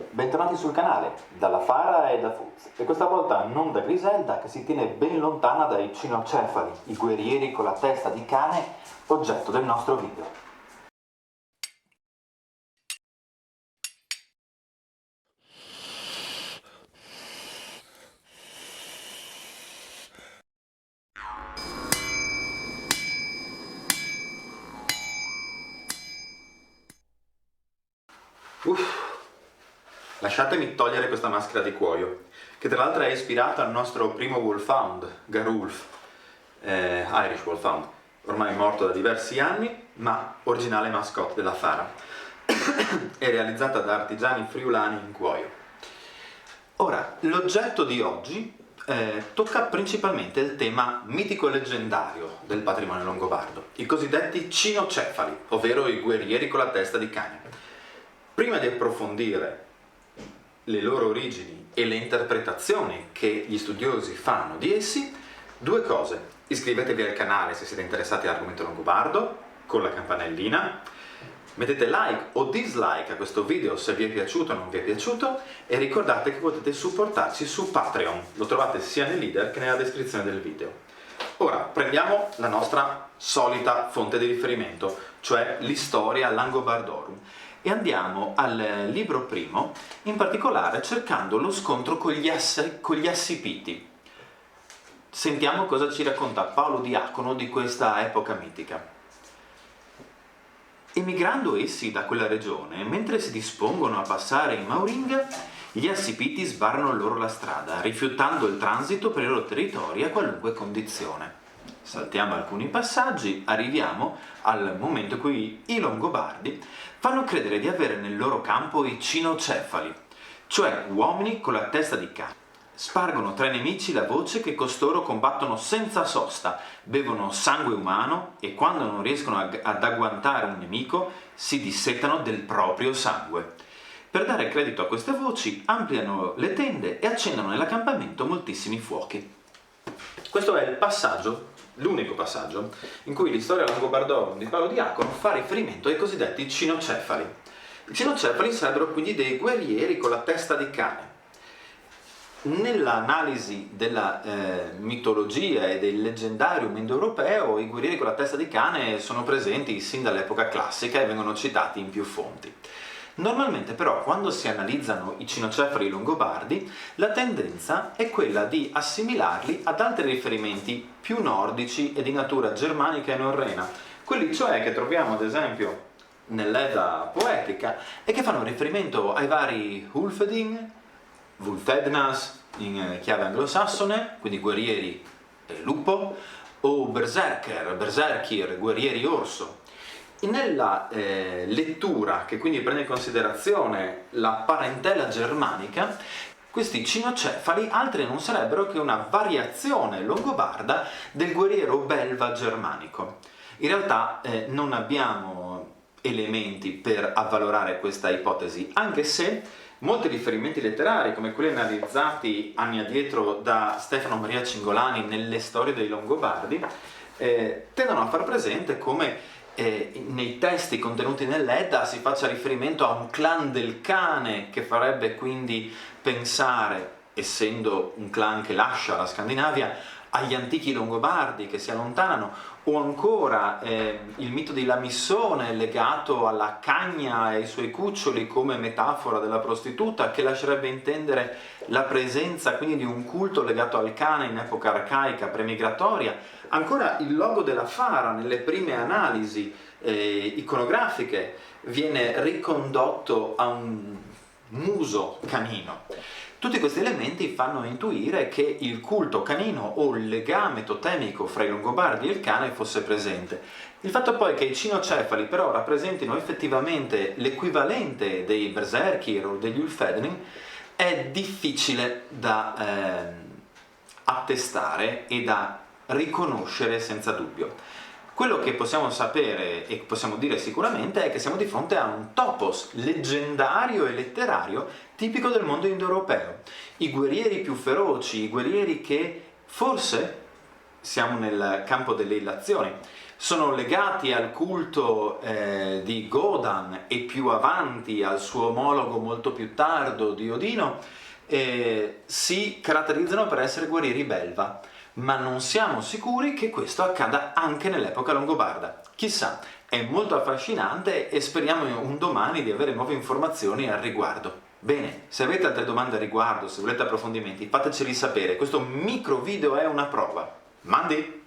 Bentornati sul canale, dalla Fara e da Fuz, e questa volta non da Griselda, che si tiene ben lontana dai cinocefali, i guerrieri con la testa di cane, oggetto del nostro video. Lasciatemi togliere questa maschera di cuoio, che tra l'altro è ispirata al nostro primo Wolfhound, Garulf, Irish Wolfhound, ormai morto da diversi anni, ma originale mascotte della Fara, e realizzata da artigiani friulani in cuoio. Ora, l'oggetto di oggi tocca principalmente il tema mitico-leggendario del patrimonio longobardo, i cosiddetti cinocefali, ovvero i guerrieri con la testa di cane. Prima di approfondire le loro origini e le interpretazioni che gli studiosi fanno di essi, due cose: iscrivetevi al canale se siete interessati all'argomento longobardo con la campanellina, mettete like o dislike a questo video se vi è piaciuto o non vi è piaciuto, e ricordate che potete supportarci su Patreon, lo trovate sia nel leader che nella descrizione del video. Ora prendiamo la nostra solita fonte di riferimento, cioè l'Historia Langobardorum, e andiamo al libro primo, in particolare cercando lo scontro con gli Assipiti. Sentiamo cosa ci racconta Paolo Diacono di questa epoca mitica. Emigrando essi da quella regione, mentre si dispongono a passare in Mauringa, gli Assipiti sbarrano loro la strada, rifiutando il transito per i loro territori a qualunque condizione. Saltiamo alcuni passaggi, arriviamo al momento in cui i Longobardi fanno credere di avere nel loro campo i cinocefali, cioè uomini con la testa di cane. Spargono tra i nemici la voce che costoro combattono senza sosta, bevono sangue umano e quando non riescono ad agguantare un nemico si dissetano del proprio sangue. Per dare credito a queste voci ampliano le tende e accendono nell'accampamento moltissimi fuochi. Questo è il passaggio, l'unico passaggio, in cui l'Historia Langobardorum di Paolo Diacono fa riferimento ai cosiddetti cinocefali. I cinocefali sarebbero quindi dei guerrieri con la testa di cane. Nell'analisi della mitologia e del leggendarium indoeuropeo, i guerrieri con la testa di cane sono presenti sin dall'epoca classica e vengono citati in più fonti. Normalmente però quando si analizzano i cinocefali longobardi, la tendenza è quella di assimilarli ad altri riferimenti più nordici e di natura germanica e norrena, quelli cioè che troviamo ad esempio nell'Edda poetica e che fanno riferimento ai vari Ulfeding, Wulfednas in chiave anglosassone, quindi guerrieri lupo, o berserkir, guerrieri orso. Nella lettura, che quindi prende in considerazione la parentela germanica, questi cinocefali altri non sarebbero che una variazione longobarda del guerriero belva germanico. In realtà non abbiamo elementi per avvalorare questa ipotesi, anche se molti riferimenti letterari, come quelli analizzati anni addietro da Stefano Maria Cingolani nelle storie dei Longobardi, tendono a far presente come nei testi contenuti nell'Edda si faccia riferimento a un clan del cane, che farebbe quindi pensare, essendo un clan che lascia la Scandinavia, agli antichi Longobardi che si allontanano, o ancora il mito di Lamissone legato alla cagna e ai suoi cuccioli come metafora della prostituta, che lascerebbe intendere la presenza quindi di un culto legato al cane in epoca arcaica premigratoria. Ancora il logo della Fara nelle prime analisi iconografiche viene ricondotto a un muso canino. Tutti questi elementi fanno intuire che il culto canino o il legame totemico fra i Longobardi e il cane fosse presente. Il fatto poi che i cinocefali però rappresentino effettivamente l'equivalente dei berserkir o degli ulfedning è difficile da attestare e da riconoscere senza dubbio. Quello che possiamo sapere e possiamo dire sicuramente è che siamo di fronte a un topos leggendario e letterario tipico del mondo indoeuropeo. I guerrieri più feroci, i guerrieri che forse, siamo nel campo delle illazioni, sono legati al culto di Godan e più avanti al suo omologo molto più tardo di Odino, si caratterizzano per essere guerrieri belva, ma non siamo sicuri che questo accada anche nell'epoca longobarda. Chissà, è molto affascinante e speriamo un domani di avere nuove informazioni al riguardo. Bene, se avete altre domande al riguardo, se volete approfondimenti, fateceli sapere, questo micro video è una prova. Mandi!